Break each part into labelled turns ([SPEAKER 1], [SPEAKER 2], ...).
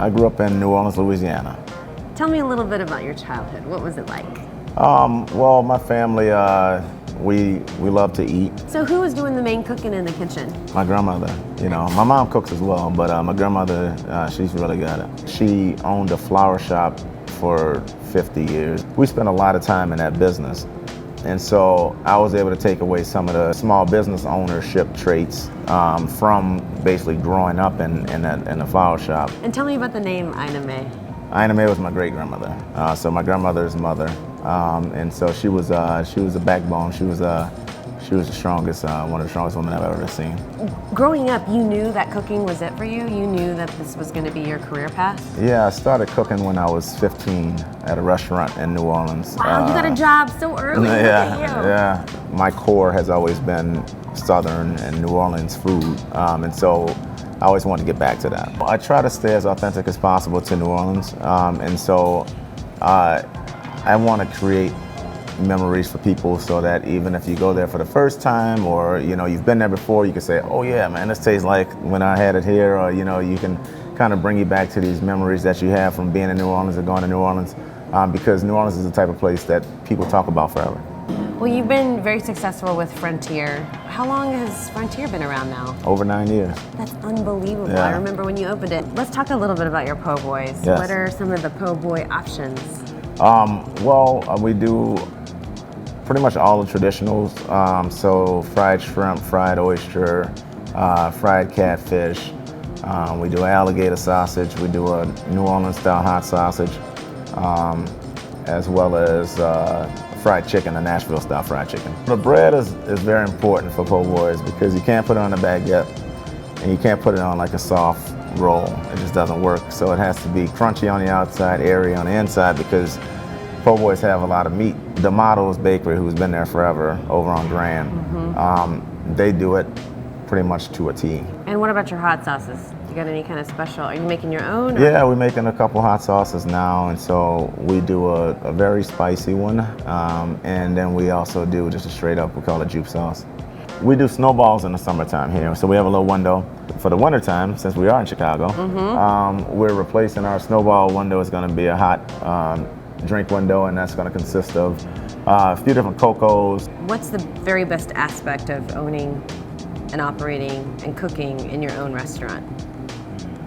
[SPEAKER 1] I grew up in New Orleans, Louisiana.
[SPEAKER 2] Tell me a little bit about your childhood. What was it like?
[SPEAKER 1] Well, my family, we love to eat.
[SPEAKER 2] So who was doing the main cooking in the kitchen?
[SPEAKER 1] My grandmother, my mom cooks as well, but my grandmother, she's really good at it. She owned a flower shop for 50 years. We spent a lot of time in that business. And so I was able to take away some of the small business ownership traits from basically growing up in the flower shop.
[SPEAKER 2] And tell me about the name Ina Mae.
[SPEAKER 1] Ina Mae was my great grandmother. So my grandmother's mother, and so she was a backbone. She was the strongest, one of the strongest women I've ever seen.
[SPEAKER 2] Growing up, you knew that cooking was it for you? You knew that this was going to be your career path?
[SPEAKER 1] Yeah, I started cooking when I was 15 at a restaurant in New Orleans.
[SPEAKER 2] Wow, you got a job so early.
[SPEAKER 1] Yeah. My core has always been Southern and New Orleans food, and so I always wanted to get back to that. I try to stay as authentic as possible to New Orleans, and so I want to create memories for people so that even if you go there for the first time or you've been there before, you can say, oh yeah man, this tastes like when I had it here, or you can kind of bring you back to these memories that you have from being in New Orleans or going to New Orleans, because New Orleans is the type of place that people talk about forever.
[SPEAKER 2] Well, you've been very successful with Frontier. How long has Frontier been around now?
[SPEAKER 1] Over 9 years.
[SPEAKER 2] That's unbelievable.
[SPEAKER 1] Yeah.
[SPEAKER 2] I remember when you opened it. Let's talk a little bit about your po' boys.
[SPEAKER 1] Yes.
[SPEAKER 2] What are some of the po' boy options?
[SPEAKER 1] We do pretty much all the traditionals. So fried shrimp, fried oyster, fried catfish. We do alligator sausage. We do a New Orleans style hot sausage, as well as fried chicken, a Nashville style fried chicken. The bread is very important for po' boys because you can't put it on a baguette and you can't put it on like a soft roll. It just doesn't work. So it has to be crunchy on the outside, airy on the inside, because po' boys have a lot of meat. D'Amato's Bakery, who's been there forever, over on Grand, they do it pretty much to a T.
[SPEAKER 2] And what about your hot sauces? You got any kind of special? Are you making your own? Or?
[SPEAKER 1] Yeah, we're making a couple hot sauces now, and so we do a very spicy one, and then we also do just a straight up, we call it juke sauce. We do snowballs in the summertime here, so we have a little window. For the wintertime, since we are in Chicago, we're replacing our snowball window. It's going to be a hot drink window, and that's going to consist of a few different cocos.
[SPEAKER 2] What's the very best aspect of owning and operating and cooking in your own restaurant?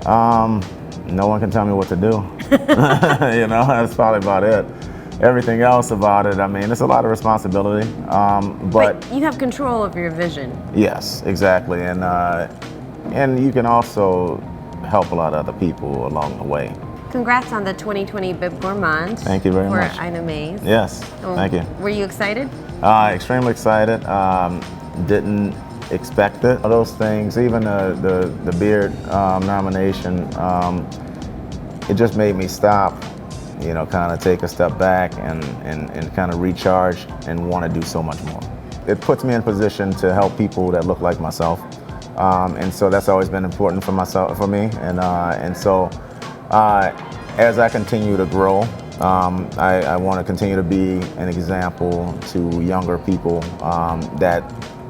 [SPEAKER 1] No one can tell me what to do. That's probably about it. Everything else about it, I mean, it's a lot of responsibility, but
[SPEAKER 2] you have control of your vision.
[SPEAKER 1] Yes, exactly, and you can also help a lot of other people along the way.
[SPEAKER 2] Congrats on the 2020 Bib Gourmand.
[SPEAKER 1] Thank you very much.
[SPEAKER 2] For Ina Mae's.
[SPEAKER 1] Yes, thank you.
[SPEAKER 2] Were you excited?
[SPEAKER 1] Extremely excited. Didn't expect it. Those things, even the beard nomination, it just made me stop, kind of take a step back and kind of recharge and want to do so much more. It puts me in position to help people that look like myself, and so that's always been important for me, and so as I continue to grow, I want to continue to be an example to younger people that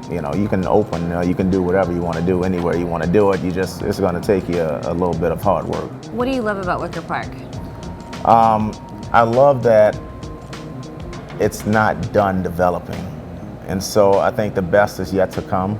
[SPEAKER 1] you can open, you can do whatever you want to do anywhere you want to do it. It's going to take you a little bit of hard work.
[SPEAKER 2] What do you love about Wicker Park?
[SPEAKER 1] I love that it's not done developing, and so I think the best is yet to come.